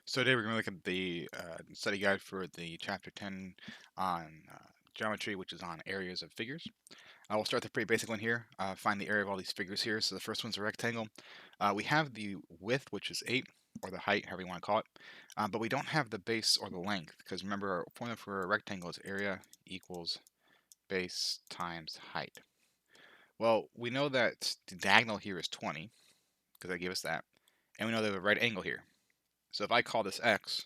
So today we're going to look at the study guide for the chapter 10 on geometry, which is on areas of figures. We'll start with a pretty basic one here. Find the area of all these figures here. So the first one's a rectangle. We have the width, which is 8, or the height, however you want to call it. But we don't have the base or the length, because remember our formula for a rectangle is area equals base times height. Well, we know that the diagonal here is 20, because they gave us that. And we know they have a right angle here. So if I call this x,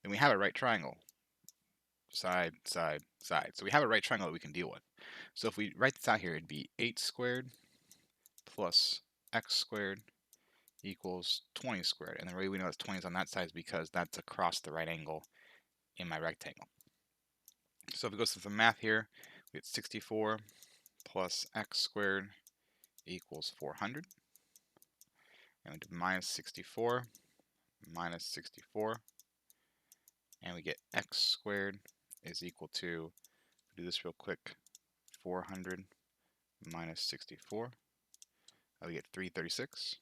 then we have a right triangle. Side, side, side. So we have a right triangle that we can deal with. So if we write this out here, it'd be 8 squared plus x squared equals 20 squared. And the way we know it's 20 is on that side is because that's across the right angle in my rectangle. So if we go through the math here, we get 64 plus x squared equals 400. And we do minus 64 minus 64. And we get x squared is equal to, do this real quick, 400 minus 64. We get 336.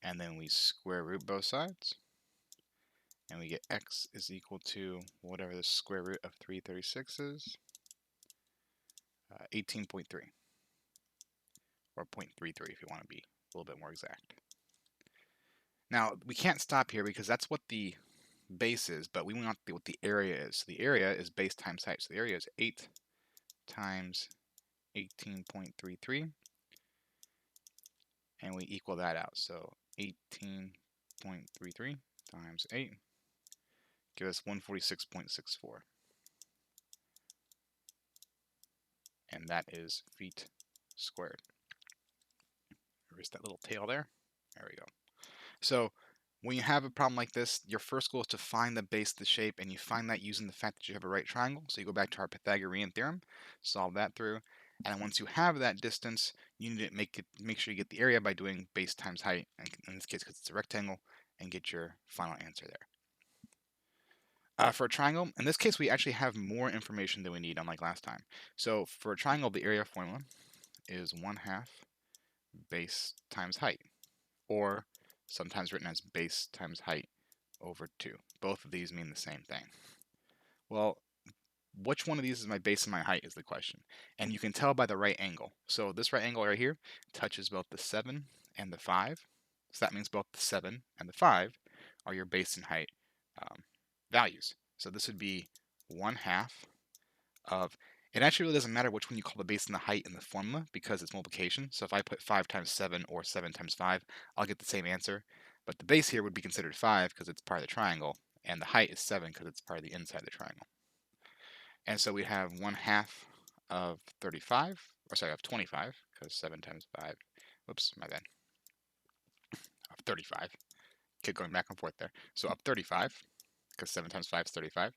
And then we square root both sides. And we get x is equal to whatever the square root of 336 is, 18.3. Or 0.33 if you want to be a little bit more exact. Now, we can't stop here because that's what the base is, but we want what the area is. So the area is base times height. So the area is 8 times 18.33. And we equal that out. So 18.33 times 8 give us 146.64. And that is feet squared. Erase that little tail there. There we go. So when you have a problem like this, your first goal is to find the base of the shape, and you find that using the fact that you have a right triangle. So you go back to our Pythagorean theorem, solve that through, and once you have that distance, you need to make sure you get the area by doing base times height, and in this case because it's a rectangle, and get your final answer there. For a triangle, in this case we actually have more information than we need, unlike last time. So for a triangle, the area formula is 1/2 base times height, or sometimes written as base times height over 2. Both of these mean the same thing. Well, which one of these is my base and my height is the question. And you can tell by the right angle. So this right angle right here touches both the 7 and the 5. So that means both the 7 and the 5 are your base and height values. So this would be 1/2 of, it actually really doesn't matter which one you call the base and the height in the formula because it's multiplication. So if I put 5 times 7 or 7 times 5, I'll get the same answer. But the base here would be considered 5 because it's part of the triangle, and the height is 7 because it's part of the inside of the triangle. And so we have 1/2 of 35, or sorry, of 25, because 7 times 5, whoops, my bad, of 35. Keep going back and forth there. So up 35, because 7 times 5 is 35.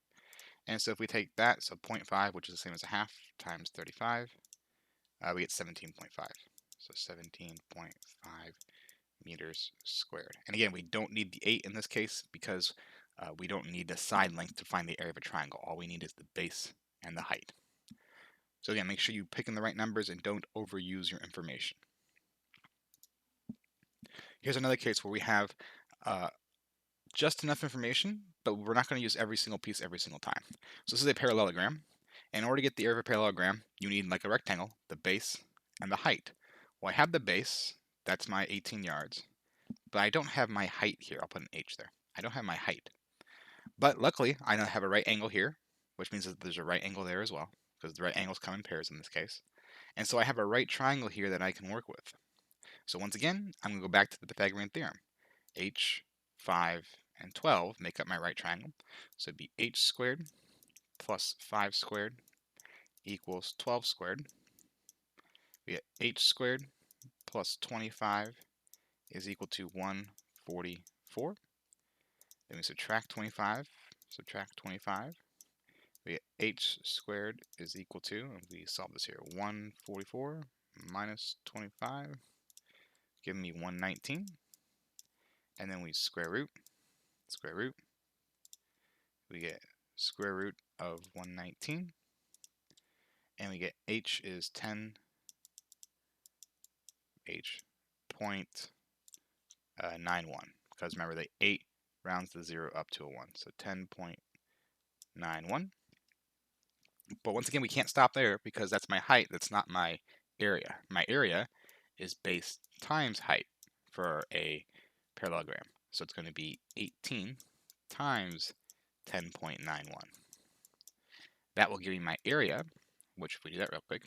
And so if we take that, so 0.5, which is the same as a half, times 35, we get 17.5. So 17.5 meters squared. And again, we don't need the 8 in this case because we don't need the side length to find the area of a triangle. All we need is the base and the height. So again, make sure you pick in the right numbers and don't overuse your information. Here's another case where we have just enough information, but we're not going to use every single piece every single time. So this is a parallelogram. In order to get the area of a parallelogram, you need, like a rectangle, the base and the height. Well, I have the base, that's my 18 yards, but I don't have my height here. I'll put an H there. I don't have my height. But luckily, I now have a right angle here, which means that there's a right angle there as well, because the right angles come in pairs in this case. And so I have a right triangle here that I can work with. So once again, I'm going to go back to the Pythagorean theorem. H, 5, and 12 make up my right triangle. So it'd be h squared plus 5 squared equals 12 squared. We get h squared plus 25 is equal to 144. Then we subtract 25, we get h squared is equal to, and we solve this here, 144 minus 25, giving me 119. And then we square root, we get square root of 119, and we get h is 10, h 0.91, because remember the 8 rounds the 0 up to a 1. So 10.91. But once again, we can't stop there because that's my height. That's not my area. My area is base times height for a parallelogram. So it's going to be 18 times 10.91. That will give me my area, which if we do that real quick,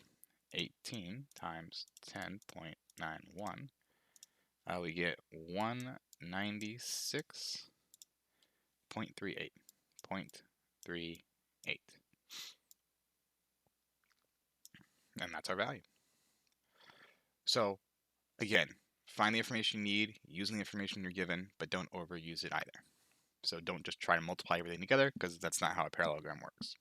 18 times 10.91, we get 196.38. 0.38. And that's our value. So again, find the information you need, using the information you're given, but don't overuse it either. So don't just try to multiply everything together, because that's not how a parallelogram works.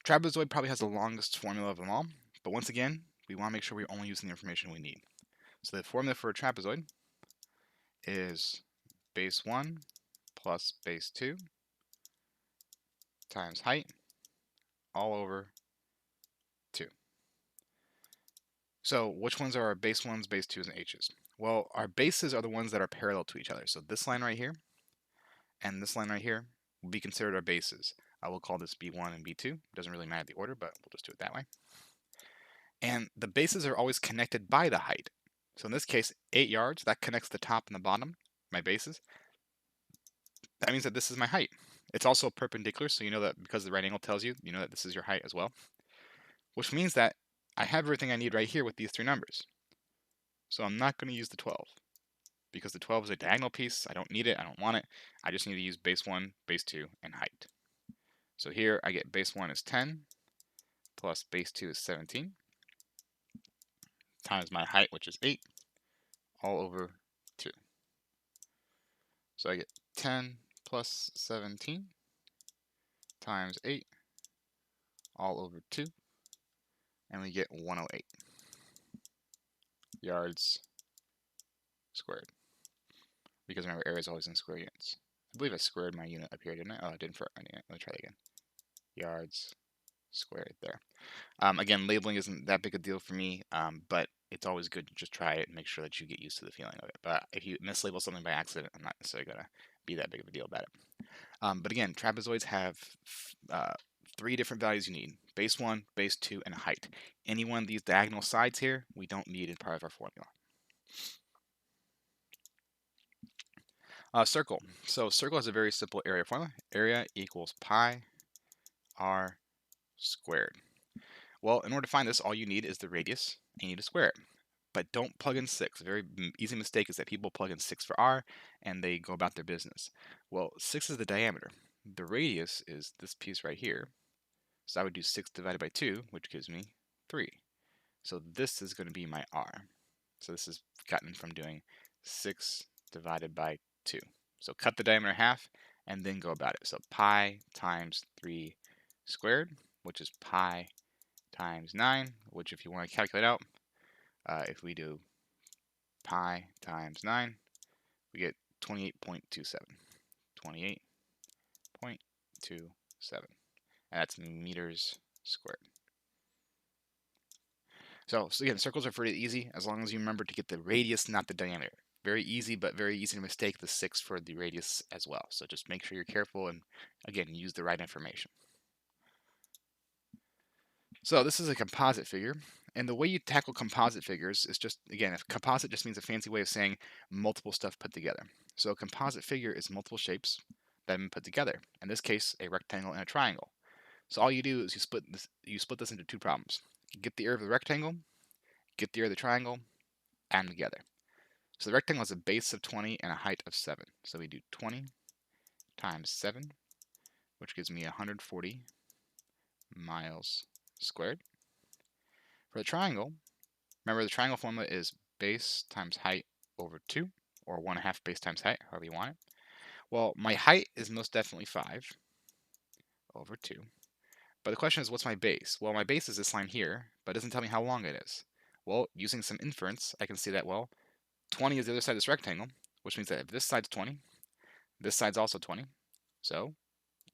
Trapezoid probably has the longest formula of them all, but once again, we want to make sure we're only using the information we need. So the formula for a trapezoid is base 1 plus base 2 times height all over 2. So which ones are our base 1s, base 2s, and h's? Well, our bases are the ones that are parallel to each other. So this line right here and this line right here will be considered our bases. I will call this B1 and B2. It doesn't really matter the order, but we'll just do it that way. And the bases are always connected by the height. So in this case, 8 yards, that connects the top and the bottom, my bases. That means that this is my height. It's also perpendicular, so you know that because the right angle tells you, you know that this is your height as well. Which means that I have everything I need right here with these 3 numbers. So I'm not going to use the 12, because the 12 is a diagonal piece. I don't need it, I don't want it. I just need to use base 1, base 2, and height. So here I get base 1 is 10, plus base 2 is 17, times my height, which is 8, all over 2. So I get 10 plus 17 times 8 all over 2, and we get 108 yards squared. Because remember, area is always in square units. I believe I squared my unit up here, didn't I? Oh, I didn't for my unit. Let me try that again. Yards squared there. Again, labeling isn't that big a deal for me, but it's always good to just try it and make sure that you get used to the feeling of it. But if you mislabel something by accident, I'm not necessarily going to be that big of a deal about it. But again, trapezoids have 3 different values you need. Base 1, base 2, and height. Any one of these diagonal sides here, we don't need as part of our formula. Circle. So circle has a very simple area formula. Area equals pi r squared. Well, in order to find this, all you need is the radius, and you need to square it. But don't plug in 6. A very easy mistake is that people plug in 6 for r, and they go about their business. Well, 6 is the diameter. The radius is this piece right here. So I would do 6 divided by 2, which gives me 3. So this is going to be my r. So this is gotten from doing 6 divided by 2. So cut the diameter in half, and then go about it. So pi times 3 squared, which is pi times 9, which if you want to calculate out, if we do pi times 9, we get 28.27. 28.27. And that's meters squared. So again, circles are pretty easy as long as you remember to get the radius, not the diameter. Very easy, but very easy to mistake the 6 for the radius as well. So just make sure you're careful and, again, use the right information. So this is a composite figure, and the way you tackle composite figures is just, again, if composite just means a fancy way of saying multiple stuff put together. So a composite figure is multiple shapes that have been put together. In this case, a rectangle and a triangle. So all you do is you split this into 2 problems. Get the area of the rectangle, get the area of the triangle, add them together. So the rectangle has a base of 20 and a height of 7. So we do 20 times 7, which gives me 140 miles squared. For the triangle, remember the triangle formula is base times height over 2, or 1/2 base times height, however you want it. Well, my height is most definitely 5 over 2. But the question is, what's my base? Well, my base is this line here, but it doesn't tell me how long it is. Well, using some inference, I can see that, well, 20 is the other side of this rectangle, which means that if this side's 20, this side's also 20. So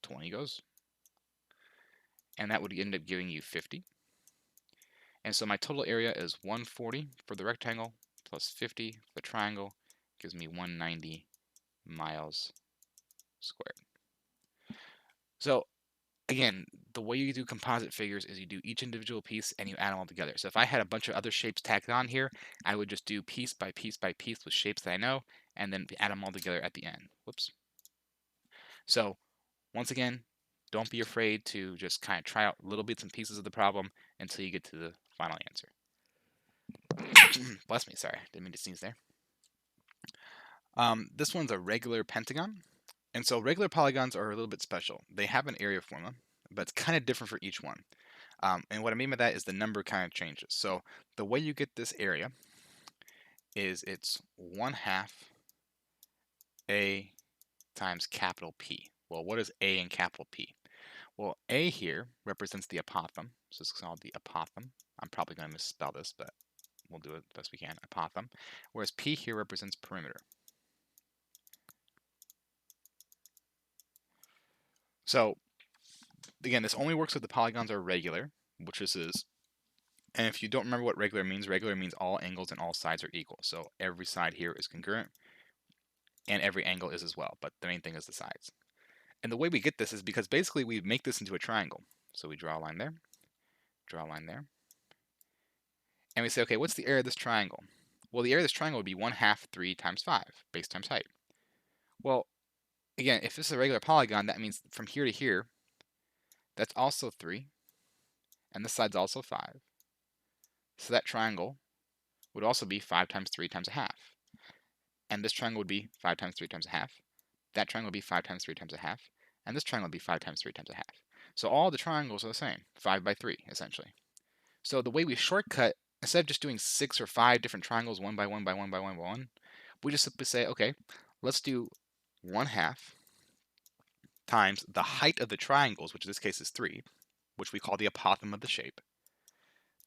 20 goes. And that would end up giving you 50. And so my total area is 140 for the rectangle plus 50 for the triangle, gives me 190 miles squared. So again, the way you do composite figures is you do each individual piece and you add them all together. So if I had a bunch of other shapes tacked on here, I would just do piece by piece by piece with shapes that I know, and then add them all together at the end. Whoops. So once again, don't be afraid to just kind of try out little bits and pieces of the problem until you get to the final answer. Bless me, sorry, didn't mean to sneeze there. This one's a regular pentagon. And so regular polygons are a little bit special. They have an area formula, but it's kind of different for each one. And what I mean by that is the number kind of changes. So the way you get this area is it's 1/2 A times capital P. Well, what is A in capital P? Well, A here represents the apothem, so it's called the apothem. I'm probably going to misspell this, but we'll do it the best we can, apothem. Whereas P here represents perimeter. So again, this only works if the polygons are regular, which this is. And if you don't remember what regular means all angles and all sides are equal. So every side here is congruent, and every angle is as well, but the main thing is the sides. And the way we get this is because basically we make this into a triangle. So we draw a line there, draw a line there, and we say, okay, what's the area of this triangle? Well, the area of this triangle would be 1/2 3 times 5, base times height. Well, again, if this is a regular polygon, that means from here to here, that's also 3, and this side's also 5. So that triangle would also be 5 times 3 times 1/2. And this triangle would be 5 times 3 times 1/2. That triangle would be 5 times 3 times 1/2. And this triangle would be 5 times 3 times 1/2. So all the triangles are the same, 5 by 3, essentially. So the way we shortcut, instead of just doing 6 or 5 different triangles, 1 by 1 by 1 by 1 by 1, we just simply say, okay, let's do 1/2 times the height of the triangles, which in this case is 3, which we call the apothem of the shape,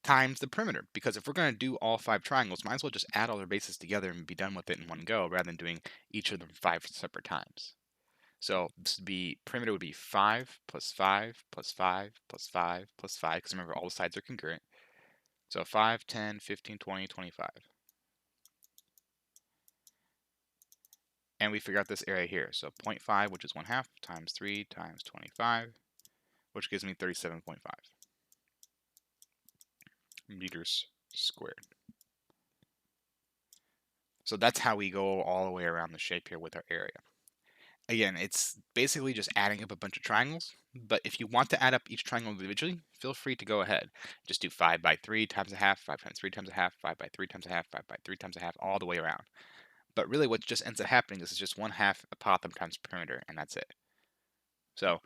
times the perimeter. Because if we're going to do all 5 triangles, might as well just add all their bases together and be done with it in one go, rather than doing each of them 5 separate times. So this would be, perimeter would be 5 plus 5 plus 5 plus 5 plus 5, because remember all the sides are congruent. So 5, 10, 15, 20, 25. And we figure out this area here. So 0.5, which is 1/2, times 3 times 25, which gives me 37.5 meters squared. So that's how we go all the way around the shape here with our area. Again, it's basically just adding up a bunch of triangles, but if you want to add up each triangle individually, feel free to go ahead. Just do 5 by 3 times 1/2, 5 times 3 times 1/2, 5 by 3 times 1/2, 5 by 3 times 1/2, all the way around. But really what just ends up happening is it's just 1/2 apothem times perimeter, and that's it. So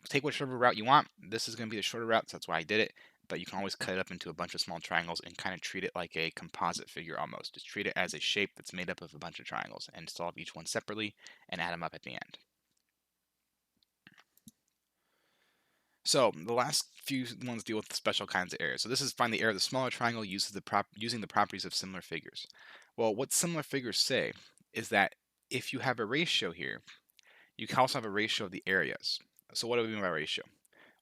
take whichever route you want. This is going to be the shorter route, so that's why I did it. But you can always cut it up into a bunch of small triangles and kind of treat it like a composite figure almost. Just treat it as a shape that's made up of a bunch of triangles and solve each one separately and add them up at the end. So the last few ones deal with special kinds of areas. So this is find the area of the smaller triangle using the properties of similar figures. Well, what similar figures say is that if you have a ratio here, you can also have a ratio of the areas. So what do we mean by ratio?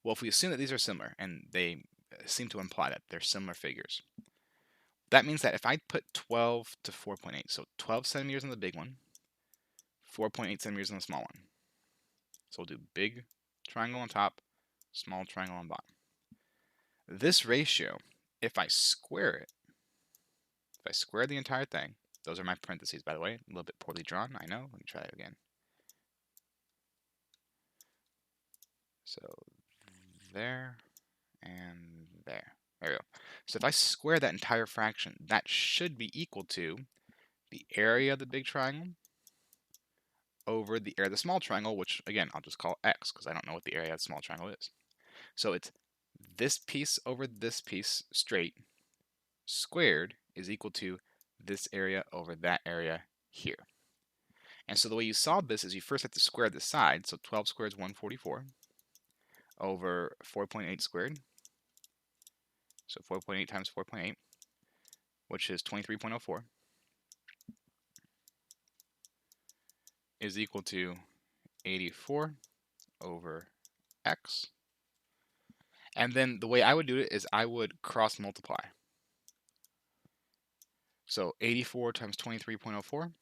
Well, if we assume that these are similar, and they seem to imply that they're similar figures, that means that if I put 12 to 4.8, so 12 centimeters on the big one, 4.8 centimeters on the small one. So we'll do big triangle on top, small triangle on bottom. This ratio, if I square the entire thing, those are my parentheses, by the way, a little bit poorly drawn, I know. Let me try it again. So there and there. There we go. So if I square that entire fraction, that should be equal to the area of the big triangle over the area of the small triangle, which again, I'll just call x because I don't know what the area of the small triangle is. So it's this piece over this piece straight squared is equal to this area over that area here. And so the way you solve this is you first have to square the side. So 12 squared is 144 over 4.8 squared. So 4.8 times 4.8, which is 23.04, is equal to 84 over x. And then the way I would do it is I would cross multiply. So 84 times 23.04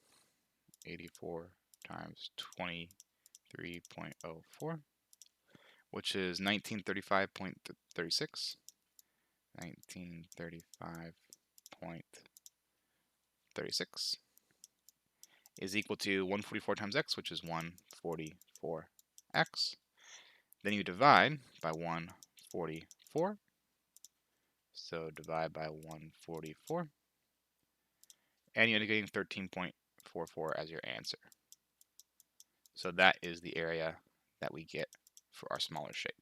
84 times 23.04, which is 1935.36. 1935.36 is equal to 144 times x, which is 144x. Then you divide by 144. So divide by 144. And you end up getting 13.44 as your answer. So that is the area that we get for our smaller shape.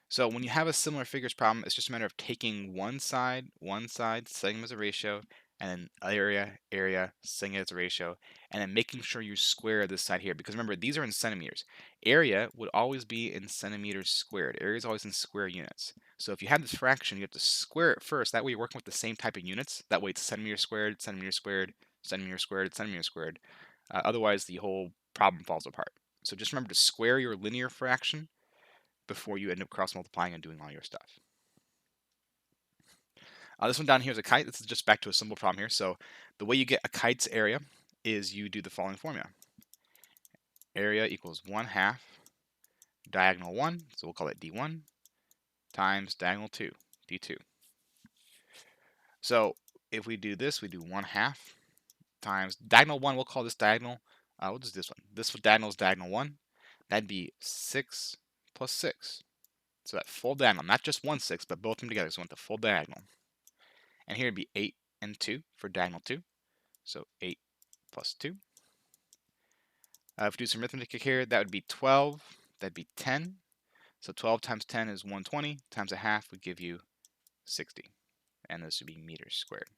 So when you have a similar figures problem, it's just a matter of taking one side, setting them as a ratio, and then area, setting it as a ratio, and then making sure you square this side here. Because remember, these are in centimeters. Area would always be in centimeters squared. Area is always in square units. So if you have this fraction, you have to square it first. That way you're working with the same type of units. That way it's centimeter squared, centimeter squared, centimeter squared, centimeter squared. Otherwise, the whole problem falls apart. So just remember to square your linear fraction before you end up cross multiplying and doing all your stuff. This one down here is a kite. This is just back to a simple problem here. So the way you get a kite's area is you do the following formula. Area equals 1/2 diagonal 1, so we'll call it D1, times diagonal 2, D2. So if we do this, we do 1/2 times diagonal 1, we'll call this diagonal, we'll just do this one. This diagonal is diagonal 1. That'd be 6 plus 6. So that full diagonal, not just 1 6, but both of them together. So we want the full diagonal. And here it'd be 8 and 2 for diagonal 2. So 8 plus 2. If we do some arithmetic here, that would be 12. That'd be 10. So 12 times 10 is 120. Times a half would give you 60. And this would be meters squared.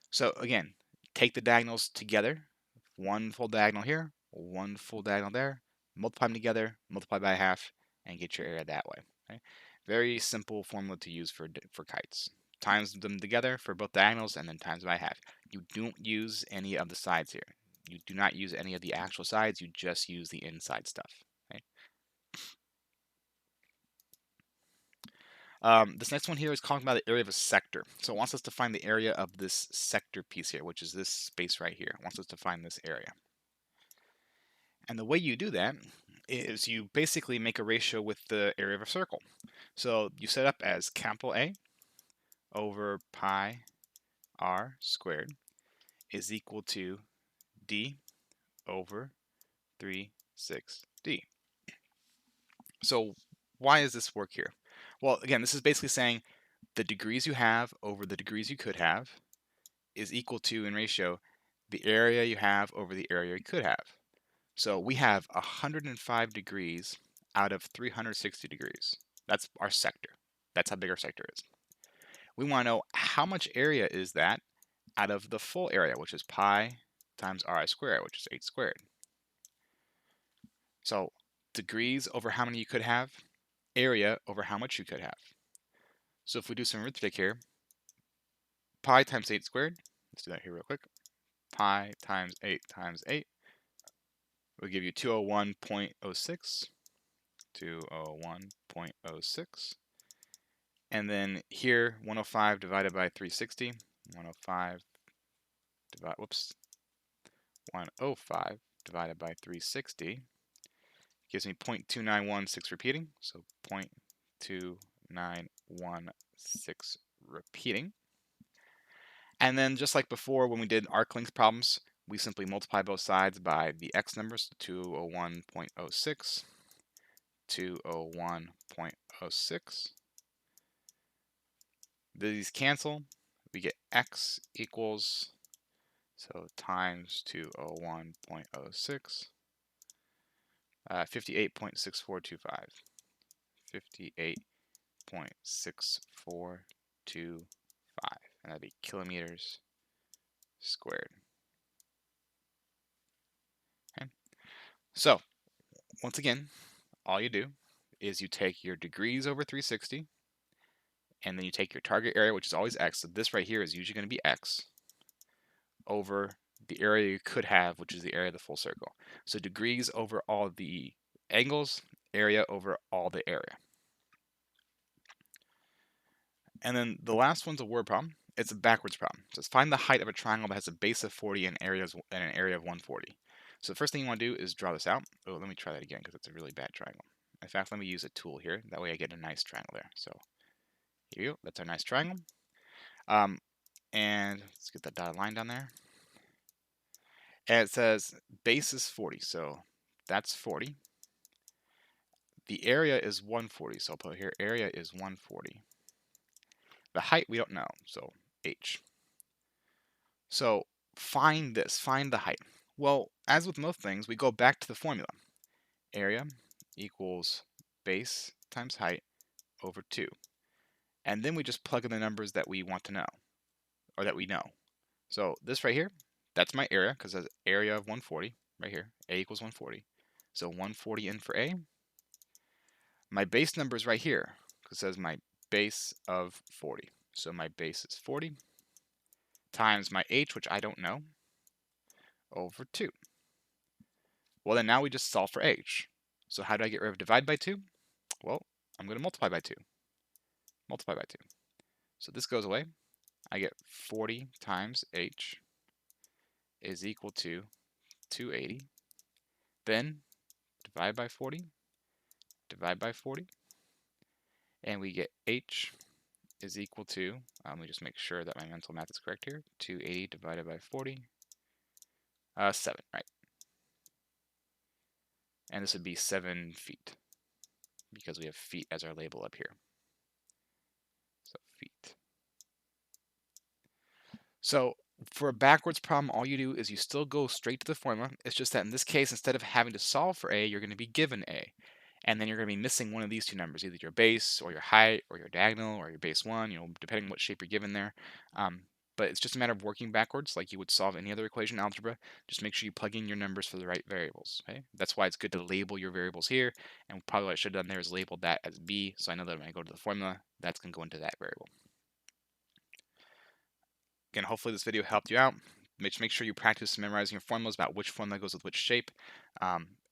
So again, take the diagonals together. One full diagonal here, one full diagonal there. Multiply them together, multiply by half, and get your area that way. Okay? Very simple formula to use for kites. Times them together for both diagonals and then times by half. You don't use any of the sides here. You do not use any of the actual sides, you just use the inside stuff. Okay? This next one here is talking about the area of a sector. So it wants us to find the area of this sector piece here, which is this space right here. It wants us to find this area. And the way you do that is you basically make a ratio with the area of a circle. So you set up as capital A over pi r squared is equal to d over 3, 6d. So why does this work here? Well, again, this is basically saying the degrees you have over the degrees you could have is equal to, in ratio, the area you have over the area you could have. So we have 105 degrees out of 360 degrees. That's our sector. That's how big our sector is. We want to know how much area is that out of the full area, which is pi times ri squared, which is 8 squared. So degrees over how many you could have, area over how much you could have. So if we do some arithmetic here, pi times 8 squared, let's do that here real quick. Pi times 8 will give you 201.06. 201.06. And then here, 105 divided by 360. 105 divided by 360 gives me 0.2916 repeating. So 0.2916 repeating. And then just like before when we did arc length problems, we simply multiply both sides by the x numbers, 201.06, 201.06. These cancel. We get x equals, so times 201.06, 58.6425. 58.6425. And that'd be kilometers squared. Okay. So, once again, all you do is you take your degrees over 360, and then you take your target area, which is always x. So this right here is usually going to be x over the area you could have, which is the area of the full circle. So degrees over all the angles, area over all the area. And then the last one's a word problem. It's a backwards problem. It says find the height of a triangle that has a base of 40 and an area of 140. So the first thing you want to do is draw this out. Oh, let me try that again because it's a really bad triangle. In fact, let me use a tool here. That way I get a nice triangle there. So here you go. That's our nice triangle. And let's get that dotted line down there. And it says base is 40. So that's 40. The area is 140. So I'll put here area is 140. The height we don't know. So h. So find this, find the height. Well, as with most things, we go back to the formula. Area equals base times height over 2. And then we just plug in the numbers that we want to know, or that we know. So this right here, that's my area, because it's area of 140, right here. A equals 140. So 140 in for A. My base number is right here, because it says my base of 40. So my base is 40 times my H, which I don't know, over 2. Well, then now we just solve for H. So how do I get rid of divide by 2? Well, I'm going to multiply by 2. Multiply by 2. So this goes away. I get 40 times H is equal to 280. Then divide by 40. Divide by 40. And we get H is equal to, let me just make sure that my mental math is correct here. 280 divided by 40. 7, right? And this would be 7 feet, because we have feet as our label up here. So feet. So for a backwards problem, all you do is you still go straight to the formula. It's just that in this case, instead of having to solve for A, you're going to be given A. And then you're going to be missing one of these two numbers, either your base or your height or your diagonal or your base 1, depending on what shape you're given there. But it's just a matter of working backwards like you would solve any other equation in algebra. Just make sure you plug in your numbers for the right variables. Okay? That's why it's good to label your variables here. And probably what I should have done there is labeled that as B, so I know that when I go to the formula, that's going to go into that variable. Again, hopefully this video helped you out. Make sure you practice memorizing your formulas about which formula goes with which shape.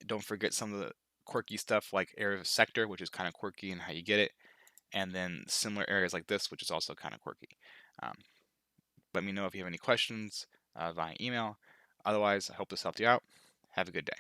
Don't forget some of the quirky stuff like area of a sector, which is kind of quirky and how you get it, and then similar areas like this, which is also kind of quirky. Let me know if you have any questions via email. Otherwise, I hope this helped you out. Have a good day.